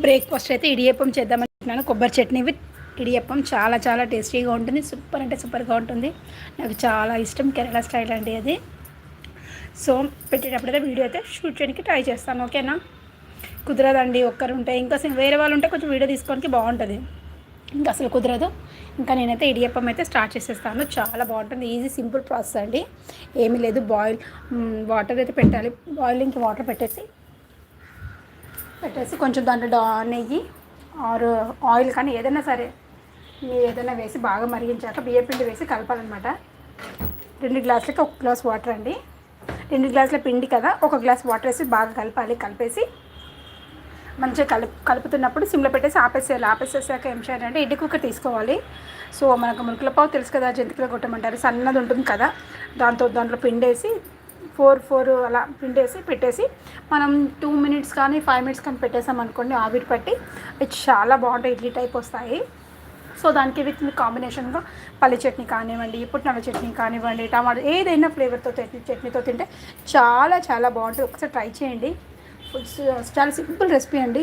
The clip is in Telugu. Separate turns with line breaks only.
బ్రేక్ఫాస్ట్ అయితే ఇడియప్పం చేద్దామనుకుంటున్నాను. కొబ్బరి చట్నీ విత్ ఇడియప్పం చాలా చాలా టేస్టీగా ఉంటుంది. సూపర్ అంటే సూపర్గా ఉంటుంది. నాకు చాలా ఇష్టం, కేరళ స్టైల్ అండి అది. సో పెట్టేటప్పుడైతే వీడియో అయితే షూట్ చేయడానికి ట్రై చేస్తాను. ఓకేనా? కుదరదండి ఒక్కరు ఉంటే, ఇంకా వేరే వాళ్ళు ఉంటే కొంచెం వీడియో తీసుకోవడానికి బాగుంటుంది. ఇంకా అసలు కుదరదు. ఇంకా నేనైతే ఇడియప్పం అయితే స్టార్ట్ చేసేస్తాను. చాలా బాగుంటుంది. ఈజీ సింపుల్ ప్రాసెస్ అండి. ఏమీ లేదు. వాటర్ అయితే పెట్టాలి. బాయిలింగ్కి వాటర్ పెట్టేసి కొంచెం దాంట్లో నెయ్యి ఆర్ ఆయిల్ కానీ ఏదైనా సరే మీరు ఏదైనా వేసి బాగా మరిగించాక బియ్యం పిండి వేసి కలపాలన్నమాట. 2 గ్లాసులకి 1 గ్లాస్ వాటర్ అండి. 2 గ్లాసుల పిండి కదా, 1 గ్లాస్ వాటర్ వేసి బాగా కలపాలి. కలిపేసి మంచిగా కలుపుతున్నప్పుడు సిమ్లో పెట్టేసి ఆపేసేయాలి. ఆపేసేసాక ఏం చేయాలంటే ఇడ్లీ కుక్కర్ తీసుకోవాలి. సో మనకు మురుకుల పావు తెలుసు కదా, జంతికలో కొట్టమంటారు, సన్నది ఉంటుంది కదా, దాంట్లో పిండేసి 4 అలా పిండేసి పెట్టేసి మనం 2 మినిట్స్ కానీ 5 మినిట్స్ కానీ పెట్టేసాం అనుకోండి, ఆవిరి పట్టి అవి చాలా బాగుంటాయి. ఇడ్లీ టైప్ వస్తాయి. సో దానికి విత్ కాంబినేషన్గా పల్లి చట్నీ కానివ్వండి, పుట్నాల చట్నీ కానివ్వండి, టమాటా ఏదైనా ఫ్లేవర్తో చట్నీతో తింటే చాలా చాలా బాగుంటుంది. ఒకసారి ట్రై చేయండి. చాలా సింపుల్ రెసిపీ అండి.